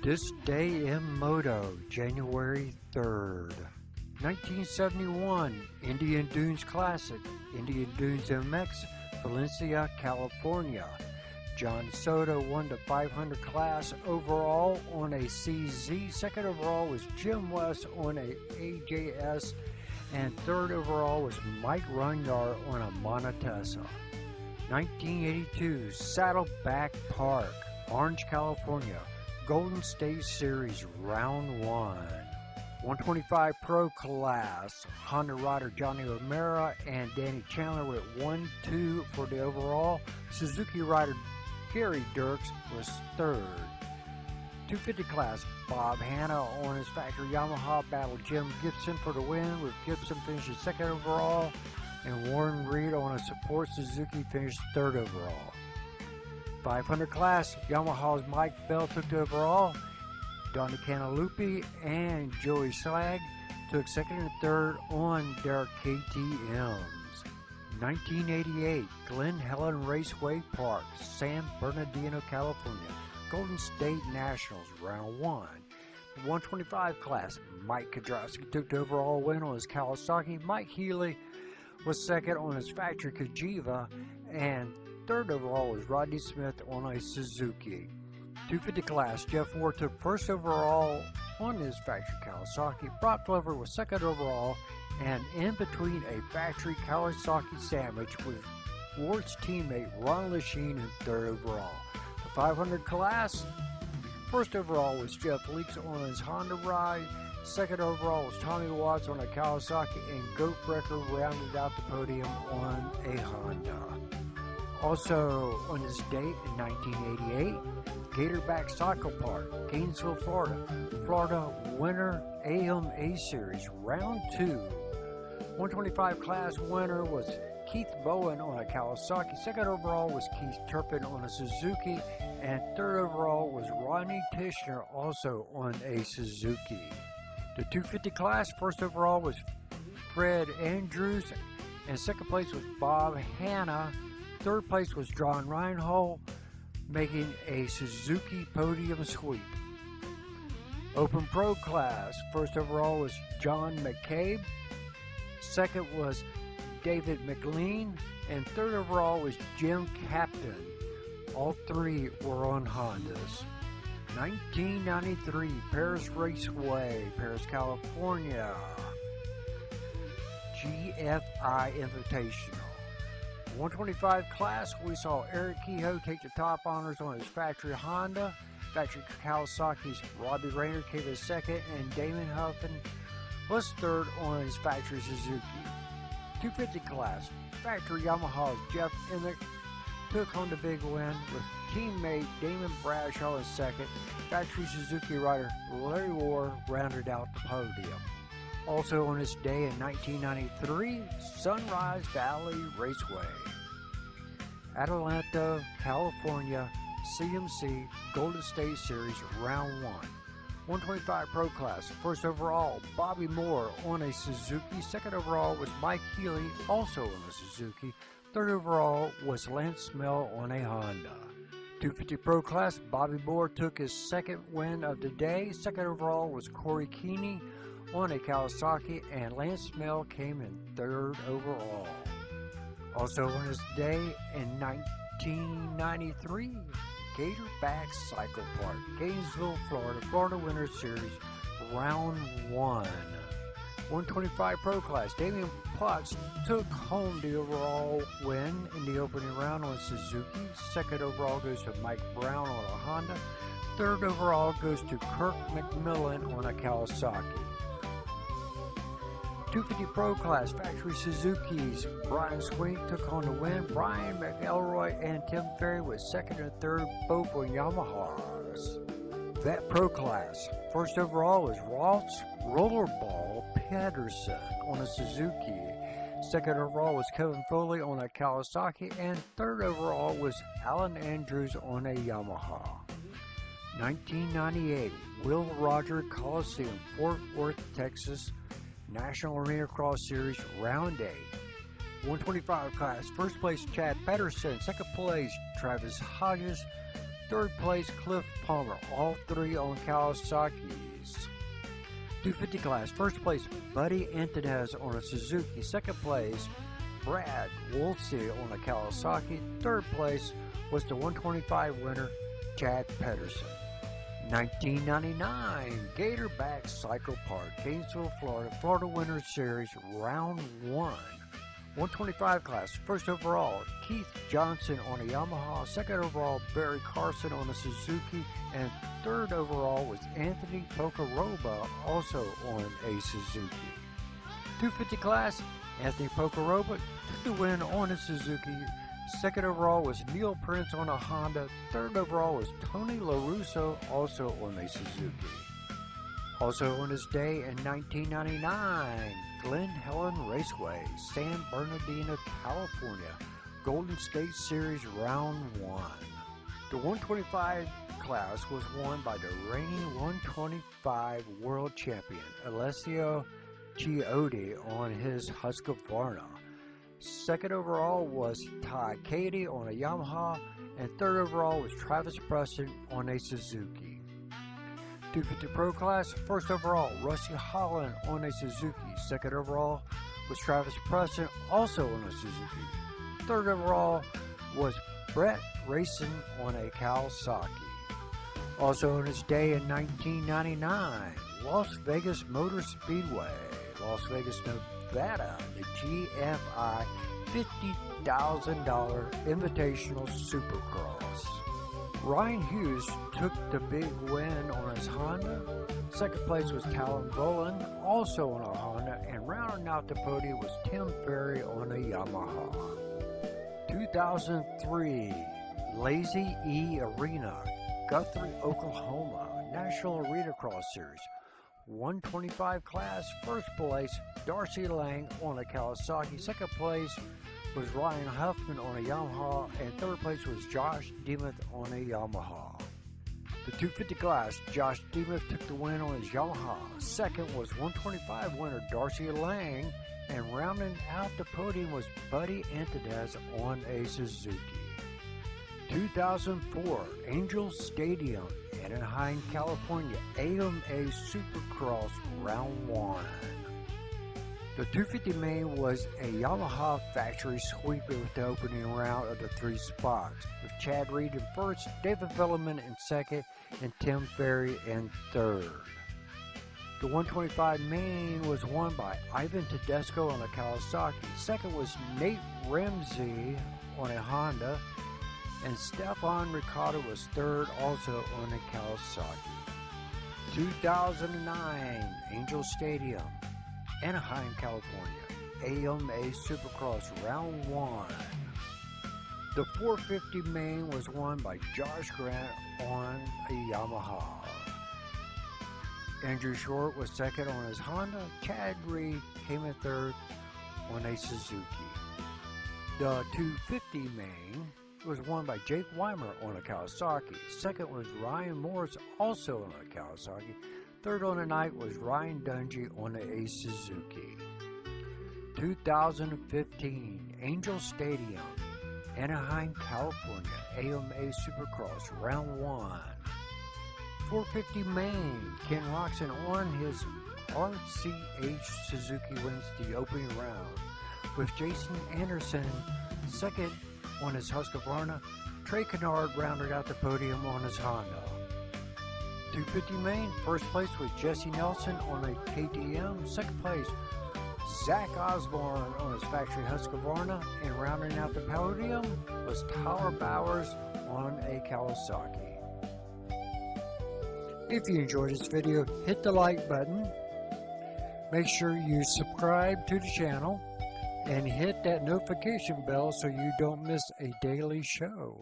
This day in Moto, January 3rd. 1971, Indian Dunes Classic, Indian Dunes MX, Valencia, California. John Soto won the 500 class overall on a CZ. Second overall was Jim West on a AJS. And third overall was Mike Runyard on a Monotessa. 1982, Saddleback Park, Orange, California. Golden State Series, Round 1. 125 Pro Class, Honda rider Johnny O'Mara and Danny Chandler with 1-2 for the overall. Suzuki rider Gary Dirks was third. 250 class, Bob Hanna on his factory Yamaha battled Jim Gibson for the win, with Gibson finishing second overall, and Warren Reed on a support Suzuki finished third overall. 500 class, Yamaha's Mike Bell took the overall. Donnie Cantalupi and Joey Slag took second and third on their KTMs. 1988, Glen Helen Raceway Park, San Bernardino, California. Golden State Nationals, Round 1. 125 class, Mike Kudrowski took the overall win on his Kawasaki. Mike Healy was second on his factory Kajiva, and third overall was Rodney Smith on a Suzuki. 250 class, Jeff Ward took first overall on his factory Kawasaki. Brock Glover was second overall, and in between a factory Kawasaki sandwich with Ward's teammate Ron Lachine in third overall. The 500 class, first overall was Jeff Leakes on his Honda ride. Second overall was Tommy Watts on a Kawasaki, and Goat Brecker rounded out the podium on a Honda. Also on this date in 1988, Gatorback Cycle Park, Gainesville, Florida. Florida winner AMA Series, Round 2. 125 class winner was Keith Bowen on a Kawasaki. Second overall was Keith Turpin on a Suzuki. And third overall was Ronnie Tishner, also on a Suzuki. The 250 class, first overall was Fred Andrews. And second place was Bob Hanna. Third place was John Reinhold, making a Suzuki podium sweep. Open Pro class, first overall was John McCabe. Second was David McLean. And third overall was Jim Captain. All three were on Hondas. 1993, Paris Raceway, Paris, California. GFI Invitational. 125 class, we saw Eric Kehoe take the top honors on his factory Honda. Factory Kawasaki's Robbie Rayner came in second, and Damon Huffin was third on his factory Suzuki. 250 class, factory Yamaha's Jeff Emmett took home the big win, with teammate Damon Bradshaw in second. Factory Suzuki rider Larry Moore rounded out the podium. Also on this day in 1993, Sunrise Valley Raceway. Atlanta, California, CMC Golden State Series, Round 1. 125 Pro Class, first overall, Bobby Moore on a Suzuki. Second overall was Mike Healy, also on a Suzuki. Third overall was Lance Smell on a Honda. 250 Pro Class, Bobby Moore took his second win of the day. Second overall was Corey Keeney on a Kawasaki, and Lance Smell came in third overall. Also on this day in 1993, Gatorback Cycle Park, Gainesville, Florida. Florida Winter Series, Round 1. 125 Pro Class, Damian Potts took home the overall win in the opening round on Suzuki. Second overall goes to Mike Brown on a Honda. Third overall goes to Kirk McMillan on a Kawasaki. 250 Pro Class, factory Suzuki's Brian Swink took home the win. Brian McElroy and Tim Ferry was second and third, both on Yamahas. Vet Pro Class, first overall was Ross Rollerball Pedersen on a Suzuki. Second overall was Kevin Foley on a Kawasaki, and third overall was Alan Andrews on a Yamaha. 1998, Will Roger Coliseum, Fort Worth, Texas, National Arena Cross Series, Round 8. 125 class, first place Chad Pedersen, second place Travis Hodges, Third place, Cliff Palmer, all three on Kawasaki's. 250 class, first place, Buddy Antonez on a Suzuki. Second place, Brad Wolsey on a Kawasaki. Third place was the 125 winner, Chad Pedersen. 1999 Gatorback Cycle Park, Gainesville, Florida, Florida Winter Series, round 1. 125 class, first overall, Keith Johnson on a Yamaha. Second overall, Barry Carson on a Suzuki. And third overall was Anthony Pocaroba, also on a Suzuki. 250 class, Anthony Pocaroba took the win on a Suzuki. Second overall was Neil Prince on a Honda. Third overall was Tony LaRusso, also on a Suzuki. Also on his day in 1999, Glen Helen Raceway, San Bernardino, California, Golden State Series Round 1. The 125 class was won by the reigning 125 world champion, Alessio Chiotti on his Husqvarna. Second overall was Ty Katie on a Yamaha, and third overall was Travis Preston on a Suzuki. 250 Pro class, first overall, Rusty Holland on a Suzuki. Second overall was Travis Preston, also on a Suzuki. Third overall was Brett Racing on a Kawasaki. Also on his day in 1999, Las Vegas Motor Speedway, Las Vegas, Nevada, the GFI $50,000 Invitational Supercross. Ryan Hughes took the big win on his Honda. Second place was Talon Boland, also on a Honda, and rounding out the podium was Tim Ferry on a Yamaha. 2003 Lazy E Arena, Guthrie, Oklahoma, National Arena Cross Series. 125 class, first place, Darcy Lang on a Kawasaki. Second place was Ryan Huffman on a Yamaha, and third place was Josh Demuth on a Yamaha. The 250 class, Josh Demuth took the win on his Yamaha. Second was 125 winner Darcy Lang, and rounding out the podium was Buddy Antonez on a Suzuki. 2004 Angel Stadium, Anaheim, California, AMA Supercross Round 1. The 250 main was a Yamaha factory sweeper with the opening round of the 3 spots, with Chad Reed in first, David Velleman in second, and Tim Ferry in third. The 125 main was won by Ivan Tedesco on a Kawasaki. Second was Nate Ramsey on a Honda, and Stefan Ricardo was third, also on a Kawasaki. 2009 Angel Stadium, Anaheim, California, AMA Supercross Round 1. The 450 main was won by Josh Grant on a Yamaha. Andrew Short was second on his Honda. Chad Reed came in third on a Suzuki. The 250 main was won by Jake Weimer on a Kawasaki. Second was Ryan Morris, also on a Kawasaki. Third on the night was Ryan Dungey on a Suzuki. 2015 Angel Stadium, Anaheim, California, AMA Supercross Round 1. 450 main, Ken Roxon on his RCH Suzuki wins the opening round, with Jason Anderson second on his Husqvarna. Trey Kennard rounded out the podium on his Honda. 250 main, first place was Jesse Nelson on a KTM. Second place, Zach Osborne on his factory Husqvarna. And rounding out the podium was Tyler Bowers on a Kawasaki. If you enjoyed this video, hit the like button. Make sure you subscribe to the channel and hit that notification bell so you don't miss a daily show.